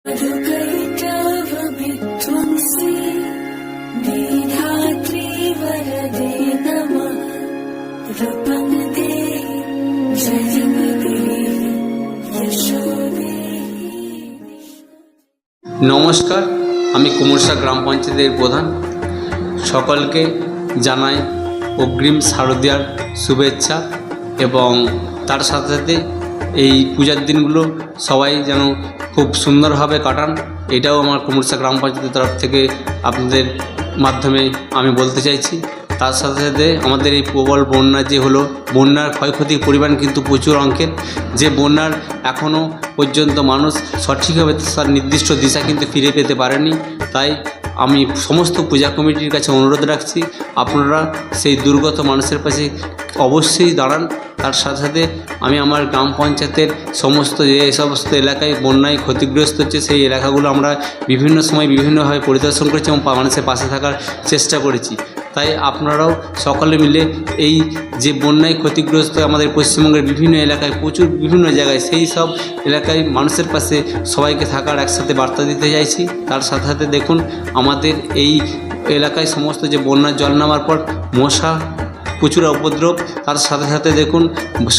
নমস্কার, আমি কুমুরসা গ্রাম পঞ্চায়েতের প্রধান। সকলকে জানাই অগ্রিম শারদীয়ার শুভেচ্ছা এবং তার সাথে সাথে এই পূজার দিনগুলো সবাই যেন খুব সুন্দরভাবে কাটান, এটাও আমার কুমুরসা গ্রাম পঞ্চায়েতের তরফ থেকে আপনাদের মাধ্যমে আমি বলতে চাইছি। তার সাথে সাথে আমাদের এই প্রবল বন্যা যে হলো, বন্যার ক্ষয়ক্ষতির পরিমাণ কিন্তু প্রচুর অঙ্কের। যে বন্যার এখনও পর্যন্ত মানুষ সঠিকভাবে তার নির্দিষ্ট দিশা কিন্তু ফিরে পেতে পারেনি। তাই আমি সমস্ত পূজা কমিটির কাছে অনুরোধ রাখছি, আপনারা সেই দুর্গত মানুষের পাশে অবশ্যই দাঁড়ান। তার সাথে সাথে আমি আমার গ্রাম পঞ্চায়েতের সমস্ত যে সমস্ত এলাকায় বন্যায় ক্ষতিগ্রস্ত হচ্ছে, সেই এলাকাগুলো আমরা বিভিন্ন সময় বিভিন্নভাবে পরিদর্শন করেছি এবং মানুষের পাশে থাকার চেষ্টা করেছি। তাই আপনারাও সকলে মিলে এই যে বন্যায় ক্ষতিগ্রস্ত আমাদের পশ্চিমবঙ্গের বিভিন্ন এলাকায় প্রচুর বিভিন্ন জায়গায়, সেই সব এলাকায় মানুষের পাশে সবাইকে থাকার একসাথে বার্তা দিতে চাইছি। তার সাথে সাথে দেখুন, আমাদের এই এলাকায় সমস্ত যে বন্যার জল নামার পর মশা প্রচুর উপদ্রব, তার সাথে সাথে দেখুন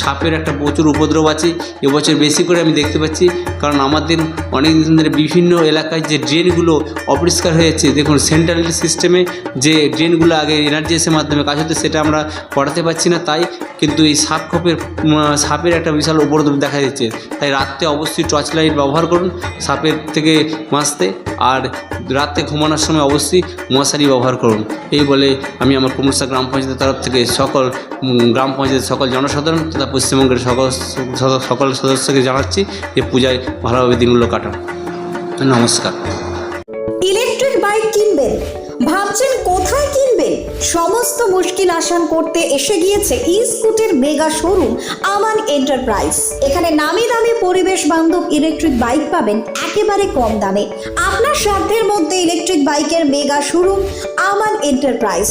সাপের একটা প্রচুর উপদ্রব আছে এবছর বেশি করে আমি দেখতে পাচ্ছি। কারণ আমাদের অনেক দিন ধরে বিভিন্ন এলাকায় যে ড্রেনগুলো অপরিষ্কার হয়েছে, দেখুন সেন্ট্রাল সিস্টেমে যে ড্রেনগুলো আগে এনার্জিএসের মাধ্যমে কাজ হতো সেটা আমরা করাতে পারছি না। তাই কিন্তু এই সাপের একটা বিশাল উপদ্রব দেখা দিচ্ছে। তাই রাত্রে অবশ্যই টর্চ লাইট ব্যবহার করুন সাপের থেকে বাঁচতে, আর রাতে ঘুমানোর সময় অবশ্যই মশারি ব্যবহার করুন। এই বলে আমি আমার কুমুরসা গ্রাম পঞ্চায়েতের তরফ থেকে সকল গ্রাম পঞ্চায়েতের সকল জনসাধারণ তথা পশ্চিমবঙ্গের সকল সদস্যকে জানাচ্ছি যে পূজায় ভালোভাবে দিনগুলো কাটান। নমস্কার। ইলেকট্রিক বাইক কিনবেন, ভাবছেন কোথায় কিনবেন? সমস্ত মুশকিল আসান করতে এসে গিয়েছে ই-স্কুটের মেগা শোরুম আমান এন্টারপ্রাইজ। এখানে নামি দামি পরিবেশ বান্ধব ইলেকট্রিক বাইক পাবেন একেবারে কম দামে। আপনার সাধ্যের মধ্যে ইলেকট্রিক বাইকের মেগা শোরুম আমান এন্টারপ্রাইজ।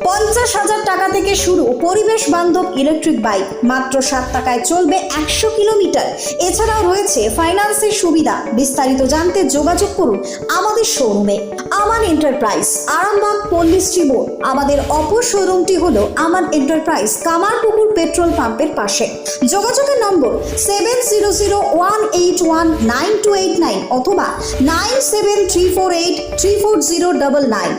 50,000 টাকা থেকে শুরু পরিবেশ বান্ধব ইলেকট্রিক বাইক, মাত্র 7 টাকায় চলবে 100 কিলোমিটার। এছাড়াও রয়েছে ফাইন্যান্সের সুবিধা। বিস্তারিত জানতে যোগাযোগ করুন আমাদের শোরুমে। আমান এন্টারপ্রাইজ, আরামবাগ পল্লীশ্রী মোড়। আমাদের অপর শোরুমটি হলো আমান এন্টারপ্রাইজ, কামারপুকুর পেট্রোল পাম্পের পাশে। যোগাযোগের নম্বর 7001819289 অথবা 9734834099।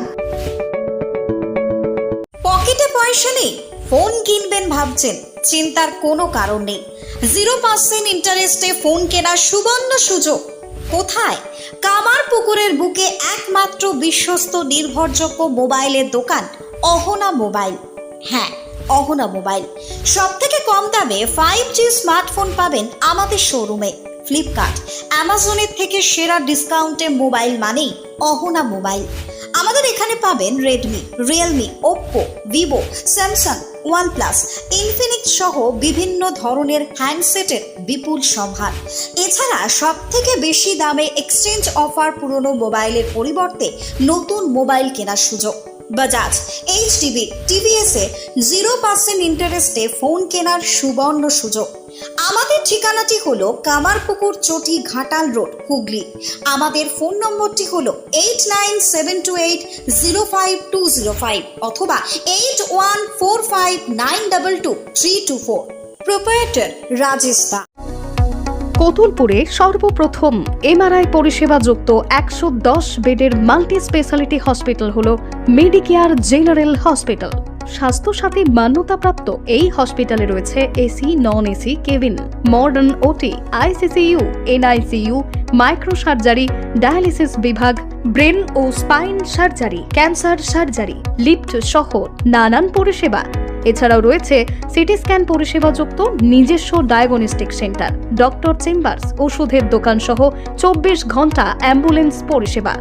পকেটে পয়সা নেই, ফোন কিনবেন ভাবছেন? চিন্তার কোনো কারণ নেই। 0% ইন্টারেস্টে ফোন কেনার সুবর্ণ সুযোগ। কোথায়? কামারপুকুরের বুকে একমাত্র বিশ্বস্ত নির্ভরযোগ্য মোবাইলের দোকান অহনা মোবাইল। হ্যাঁ, অহনা মোবাইল। সব থেকে কম দামে 5G স্মার্টফোন পাবেন আমাদের শোরুমে। ফ্লিপকার্ট, অ্যামাজনের থেকে সেরা ডিসকাউন্টে মোবাইল মানেই অহনা মোবাইল। আমাদের এখানে পাবেন Redmi, Realme, Oppo, Vivo, Samsung, OnePlus, Infinix সহ বিভিন্ন ধরনের হ্যান্ডসেটের বিপুল সম্ভার। এছাড়া সব থেকে বেশি দামে এক্সচেঞ্জ অফার, পুরনো মোবাইলের পরিবর্তে নতুন মোবাইল কেনার সুযোগ। বাজাজ, এইচডিবি, টিভিএসে 0% ইন্টারেস্টে ফোন কেনার সুবর্ণ সুযোগ। আমাদের ঠিকানাটি হলো কামারপুকুর চটি, ঘাটাল রোড, হুগলি। আমাদের ফোন নম্বরটি হলো 8972805205 অথবা 8145922324। প্রোপ্রাইটার রাজেশ দা। কতুলপুরে সর্বপ্রথম এমআরআই পরিষেবা যুক্ত 110 বেডের মাল্টি স্পেশালিটি হসপিটাল হল মেডিকেয়ার জেনারেল হসপিটাল। স্বাস্থ্যসাথী মান্যতাপ্রাপ্ত এই হসপিটালে রয়েছে AC, non AC cabin, modern OT, ICCU, NICU, micro surgery, dialysis বিভাগ, ব্রেন ও spine surgery, cancer surgery, lift সহ নানান পরিষেবা। এছাড়াও রয়েছে সিটি স্ক্যান পরিষেবা যুক্ত নিজস্ব ডায়াগনস্টিক সেন্টার, ডক্টর চেম্বার্স, ওষুধের দোকান সহ 24 ঘন্টা অ্যাম্বুলেন্স পরিষেবা।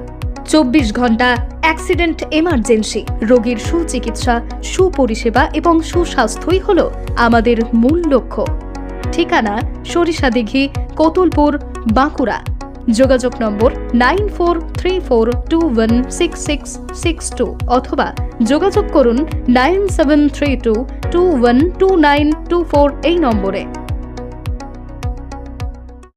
24 ঘন্টা অ্যাক্সিডেন্ট এমার্জেন্সি, রোগীর সুচিকিৎসা, সুপরিষেবা এবং সুস্বাস্থ্যই হল আমাদের মূল লক্ষ্য। ঠিকানা সরিষাদিঘি, কতুলপুর, বাঁকুড়া। যোগাযোগ নম্বর 9434216662 অথবা যোগাযোগ করুন 9732212924 এই নম্বরে।